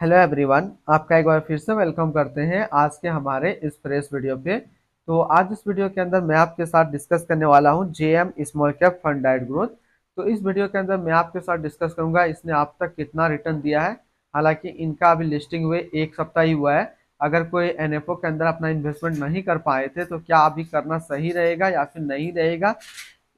Hello everyone, आपका एक बार फिर से वेलकम करते हैं आज के हमारे इस फ्रेश वीडियो पे। तो आज इस वीडियो के अंदर मैं आपके साथ डिस्कस करने वाला हूं जेएम स्मॉल कैप फंड डाइट ग्रोथ। तो इस वीडियो के अंदर मैं आपके साथ डिस्कस करूंगा इसने अब तक कितना रिटर्न दिया है। हालांकि इनका अभी लिस्टिंग हुए एक सप्ताह ही हुआ है। अगर कोई एनएफओ के अंदर अपना इन्वेस्टमेंट नहीं कर पाए थे तो क्या अभी करना सही रहेगा या फिर नहीं रहेगा,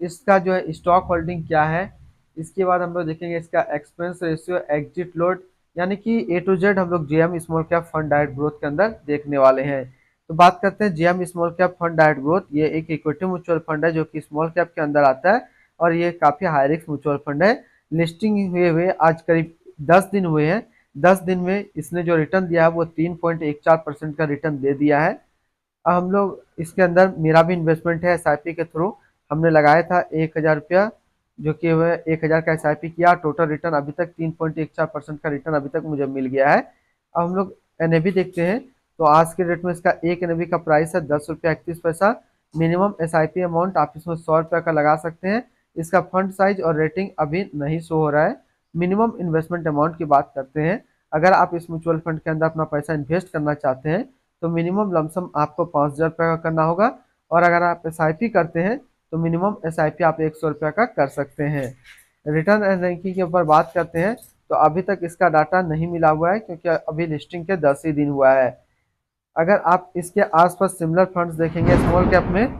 इसका जो है स्टॉक होल्डिंग क्या है। इसके बाद हम लोग देखेंगे इसका एक्सपेंस रेशियो, एग्जिट लोड, यानी कि ए टू जेड हम लोग जेएम स्मॉल कैप फंड डाइट ग्रोथ के अंदर देखने वाले हैं। तो बात करते हैं जेएम स्मॉल कैप फंड डाइट ग्रोथ। ये एक इक्विटी म्यूचुअल फंड है जो कि स्मॉल कैप के अंदर आता है और ये काफी हाई रिस्क म्यूचुअल फंड है। लिस्टिंग हुए हुए आज करीब 10 दिन हुए हैं। 10 दिन में इसने जो रिटर्न दिया है वो 3.14% का रिटर्न दे दिया है। अब हम लोग इसके अंदर, मेरा भी इन्वेस्टमेंट है एसआईपी के थ्रू। हमने लगाया था 1,000 रुपया, जो कि वह 1,000 का एसआईपी किया। टोटल रिटर्न अभी तक 3.14% का रिटर्न अभी तक मुझे मिल गया है। अब हम लोग एनएवी देखते हैं। तो आज के डेट में इसका एक एनएवी का प्राइस है 10 रुपया 31 पैसा। मिनिमम एसआईपी अमाउंट आप इसमें 100 रुपया का लगा सकते हैं। इसका फंड साइज और रेटिंग अभी नहीं शो हो रहा है। मिनिमम इन्वेस्टमेंट अमाउंट की बात करते हैं। अगर आप इस म्यूचुअल फंड के अंदर अपना पैसा इन्वेस्ट करना चाहते हैं तो मिनिमम लमसम आपको 5,000 रुपये का करना होगा। और अगर आप एसआईपी करते हैं तो मिनिमम एसआईपी आप 100 रुपया का कर सकते हैं। रिटर्न एंड रैंकिंग के ऊपर बात करते हैं तो अभी तक इसका डाटा नहीं मिला हुआ है क्योंकि अभी लिस्टिंग के 10 ही दिन हुआ है। अगर आप इसके आसपास सिमिलर फंड्स देखेंगे स्मॉल कैप में,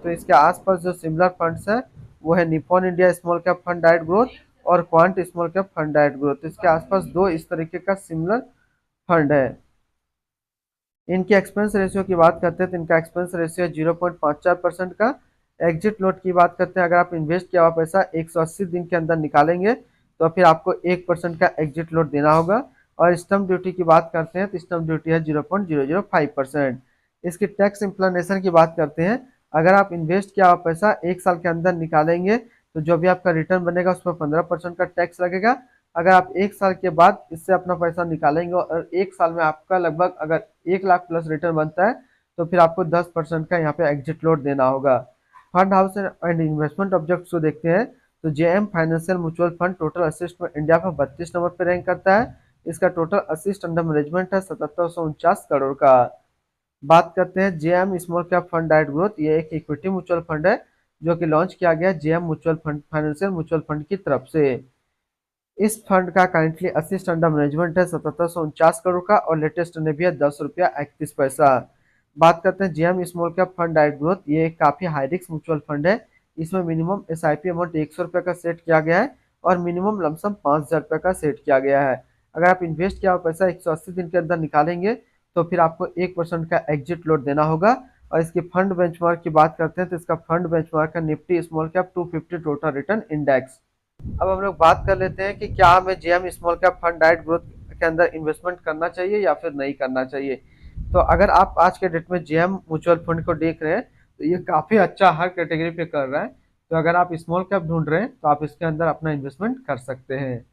तो इसके आसपास जो सिमिलर फंड्स है वो है Nippon India small cap fund डाइट ग्रोथ और क्वांट स्मॉल कैप फंड डाइट ग्रोथ। इसके आसपास दो इस तरीके का सिमिलर फंड है। इनकी एक्सपेंस रेशियो की बात करते हैं तो इनका एक्सपेंस रेशियो 0.54% का। एग्जिट लोड की बात करते हैं, अगर आप इन्वेस्ट किया हुआ पैसा 180 दिन के अंदर निकालेंगे तो फिर आपको 1% का एग्जिट लोड देना होगा। और स्टम्प ड्यूटी की बात करते हैं तो स्टम्प ड्यूटी है 0.005%। इसकी टैक्स इम्प्लानेशन की बात करते हैं, अगर आप इन्वेस्ट किया हुआ पैसा 1 साल के अंदर निकालेंगे तो जो भी आपका रिटर्न बनेगा उसमें 15% का टैक्स लगेगा। अगर आप 1 साल के बाद इससे अपना पैसा निकालेंगे और 1 साल में आपका लगभग अगर 1 लाख प्लस रिटर्न बनता है तो फिर आपको 10% का यहाँ पे एग्जिट लोड देना होगा। Fund house and investment objects को देखते हैं तो JM financial mutual fund total assist में इंडिया में 32 नंबर पर रैंक करता है। इसका टोटल असिस्ट अंडर मैनेजमेंट है 7749 करोड़ का। बात करते हैं जेएम स्मॉल कैप फंड डाइट ग्रोथ। ये एक इक्विटी म्यूचुअल फंड है जो कि लॉन्च किया गया JM mutual fund financial mutual fund की तरफ से। इस फंड का करंटली असिस्ट अंडर मैनेजमेंट है 7749 करोड़ का और लेटेस्ट ने भी है 10 रुपया 31 पैसा। बात करते हैं जेएम स्मॉल कैप फंड डाइट ग्रोथ। ये एक काफी हाई रिस्क म्यूचुअल फंड है। इसमें मिनिमम एसआईपी अमाउंट 100 रुपये का सेट किया गया है और मिनिमम लमसम 5,000 रुपये का सेट किया गया है। अगर आप इन्वेस्ट किया हुआ पैसा 180 दिन के अंदर निकालेंगे तो फिर आपको 1% का एग्जिट लोड देना होगा। और इसकी फंड बेंचमार्क की बात करते हैं तो इसका फंड बेंचमार्क है Nifty small cap 250 total return index. अब हम लोग बात कर लेते हैं कि क्या हमें जेएम स्मॉल कैप फंड डाइट ग्रोथ के अंदर इन्वेस्टमेंट करना चाहिए या फिर नहीं करना चाहिए। तो अगर आप आज के डेट में जेएम म्यूचुअल फंड को देख रहे हैं तो ये काफी अच्छा हर कैटेगरी पे कर रहा है। तो अगर आप स्मॉल कैप ढूंढ रहे हैं तो आप इसके अंदर अपना इन्वेस्टमेंट कर सकते हैं।